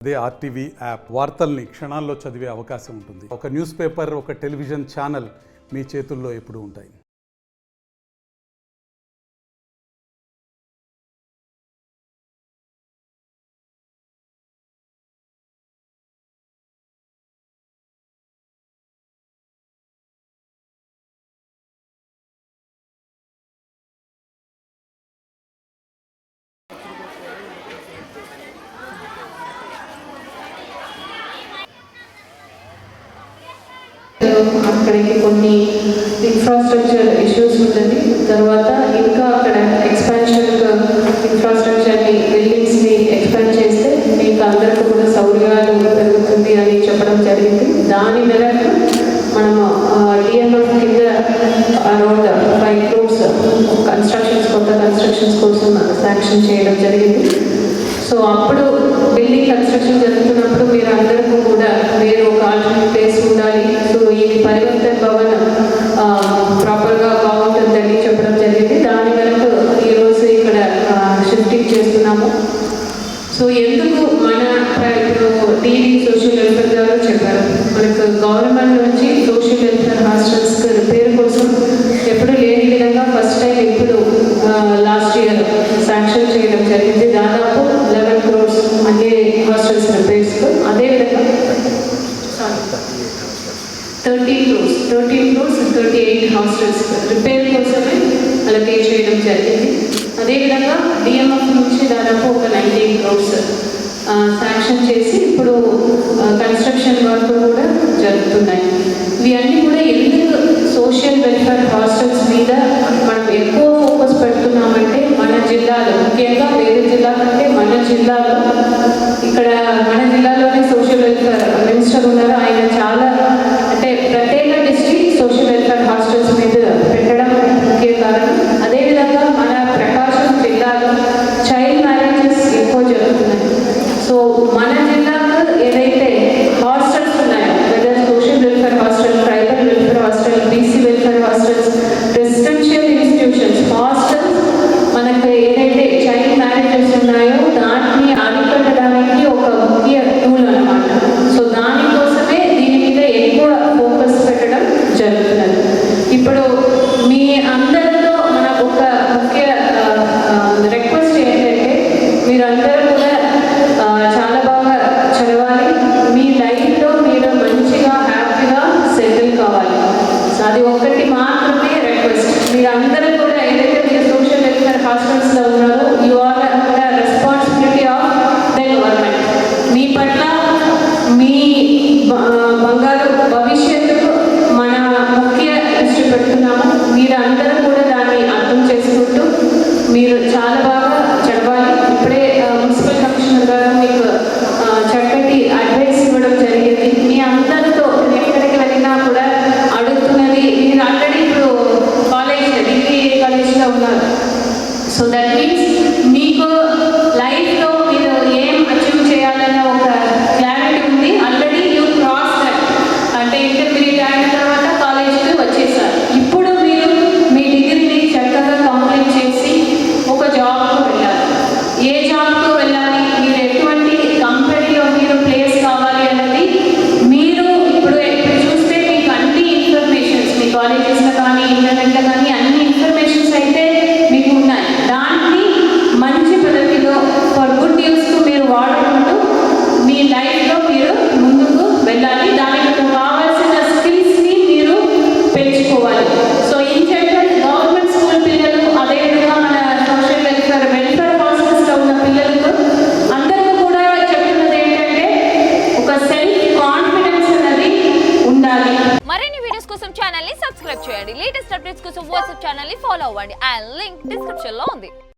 అదే RTV app వార్తల్ని క్షణాల్లో చదివే అవకాశం ఉంటుంది. ఒక న్యూస్ పేపర్, ఒక టెలివిజన్ ఛానల్ మీ చేతుల్లో ఎప్పుడూ ఉంటాయి. అక్కడికి కొన్ని ఇన్ఫ్రాస్ట్రక్చర్ ఇష్యూస్ ఉంటుంది. తర్వాత ఇంకా అక్కడ ఎక్స్పాన్షన్ ఇన్ఫ్రాస్ట్రక్చర్ని బిల్డింగ్స్ని ఎక్స్పాండ్ చేస్తే మీకు అందరికీ కూడా సౌకర్యాలు పెరుగుతుంది అని చెప్పడం జరిగింది. దాని మేరకు మనము డిఎంఎఫ్ కింద అరౌండ్ 5 crores కొత్త కన్స్ట్రక్షన్స్ కోసం శాంక్షన్ చేయడం జరిగింది. సో అప్పుడు బిల్డింగ్ కన్స్ట్రక్షన్ జరుగుతున్నప్పుడు మీరు అందరికీ కూడా మీరు ఒక ఆల్టర్నేట్ ప్లేస్ ఉండాలి. సో ఇది పరివర్తన్ భవన్ ప్రాపర్గా బాగుంటుందని చెప్పడం జరిగింది. దాని వరకు ఈరోజు ఇక్కడ షిఫ్టింగ్ చేస్తున్నాము. సో ఎందుకు మన ఇప్పుడు టీవీ సోషల్ వెల్ఫేర్ గారు చెప్పారు, మనకు గవర్నమెంట్ నుంచి సోషల్ వెల్ఫేర్ హాస్టల్స్ రిపేర్ కోసం ఎప్పుడు లేని విధంగా ఫస్ట్ టైం ఇప్పుడు లాస్ట్ ఇయర్ శాంక్షన్ చేయడం జరిగింది. దాదాపు 11 crores అన్ని హాస్టల్స్ రిపేర్స్. అదేవిధంగా 13 crores 38 హాస్టల్స్ రిపేర్ కోసమే అలొకేట్ చేయడం జరిగింది. అదేవిధంగా డిఎంఎఫ్ నుంచి దాదాపు ఒక 19 crores శాంక్షన్ చేసి ఇప్పుడు కన్స్ట్రక్షన్ వర్క్ కూడా జరుగుతున్నాయి. ఇవన్నీ కూడా ఎందుకు సోషల్ వెల్ఫేర్ హాస్టల్స్ మీద మనం ఎక్కువ ఫోకస్ పెడుతున్నామంటే మన జిల్లాలో, ముఖ్యంగా వేరే జిల్లా కంటే మన జిల్లాలో, ఇక్కడ మన జిల్లాలోనే సోషల్ వెల్ఫేర్ మినిస్టర్ ఉన్నారు. ఆయన చాలా అంటే ప్రత్యేక డిస్ట్రిక్ట్ సోషల్ వెల్ఫేర్ హాస్టల్స్ మీద పెట్టడం ముఖ్య కారణం. అదేవిధంగా మన ప్రకాశం జిల్లాలో చైల్డ్ మ్యారేజెస్ ఎక్కువ జరుగుతున్నాయి. సో మన జిల్లాలో ఏదైతే హాస్టల్స్ ఉన్నాయో, whether social welfare hostel, tribal welfare hostel, BC welfare hostels, residential institutions, hostels, మనకు ఏదైతే చైల్డ్ మ్యారేజెస్ ఉన్నాయో దాన్ని అరికట్టడానికి ఒక ముఖ్య టూల్ అన్నమాట. సో దానికోసమే దీని మీద ఎక్కువ ఫోకస్ పెట్టడం జరుగుతున్నది. ఇప్పుడు మీ అందరితో మనకు ఒక ముఖ్య రిక్వెస్ట్ ఏంటంటే మీరందరూ కూడా చాలా బాగా చదవాలి. మీ లైఫ్లో మీరు మంచిగా హ్యాపీగా సెటిల్ కావాలి. సో అది ఒక్కటి మాత్రమే రిక్వెస్ట్. మీరందరూ కూడా ఏదైతే మీరు సోషల్ వెల్ఫేర్ హాస్టల్స్లో ఉన్నారో you are the responsibility of the government. మీ పట్ల మీ బంగారు భవిష్యత్తుకు మన ముఖ్య దృష్టి పెడుతున్నాము. మీరు అందరూ కూడా దాన్ని అర్థం చేసుకుంటూ మీరు చాలా బాగా చదవాలి. ఇప్పుడే మున్సిపల్ కమిషనర్ గారు మీకు చక్కటి అడ్వైస్ ఇవ్వడం జరిగింది. మీ అందరితో ఎక్కడికి వెళ్ళినా కూడా అడుగుతున్నది, మీరు ఆల్రెడీ ఇప్పుడు డిగ్రీ కాలేజ్లో ఉన్నారు. సో దట్ మీన్స్ మీకు లైఫ్లో మీరు ఏం అచీవ్ చేయాలన్న ఒక క్లారిటీ ఉంది. ఆల్రెడీ యూ క్రాస్ దట్, అంటే ఇంటర్మీడియట్ అయిన తర్వాత కాలేజ్కి వచ్చేసారు. ఇప్పుడు మీరు మీ డిగ్రీని చక్కగా కంప్లీట్ చేసి ఒక జాబ్కు వెళ్ళాలి. ఏ జాబ్కు వెళ్ళాలి, మీరు ఎటువంటి కంపెనీలో మీరు ప్లేస్ కావాలి అన్నది మీరు ఇప్పుడు చూస్తే మీకు అన్ని ఇన్ఫర్మేషన్స్ మీ కాలేజెస్లో కానీ ఇంటర్నెట్లో కానీ అన్ని ఇన్ఫర్మేషన్స్ అయితే మీకు ఉన్నాయి. దాన్ని మంచి పద్ధతిలో ఫర్ గుడ్ యూస్కు మీరు వాడుకుంటూ మీ లైఫ్లో మీరు ముందుకు వెళ్ళాలి. దానికి కావాల్సిన స్కిల్స్ని మీరు పెంచుకోవాలి. So in general government school పిల్లలు, అదేవిధంగా మన సోషల్ వెల్ఫేర్ హాస్టల్స్లో ఉన్న పిల్లలకు అందరికీ కూడా చెప్తున్నది ఏంటంటే ఒక సెల్ఫ్ కాన్ఫిడెన్స్ అనేది ఉండాలి. మరిన్ని వీడియోస్ కోసం ఛానల్ ని సబ్స్క్రైబ్ చేయండి. లేటెస్ట్ అప్డేట్స్ కోసం వాట్సాప్ ఛానల్ ని ఫాలో అవ్వండి. ఆ లింక్ డిస్క్రిప్షన్ లో ఉంది.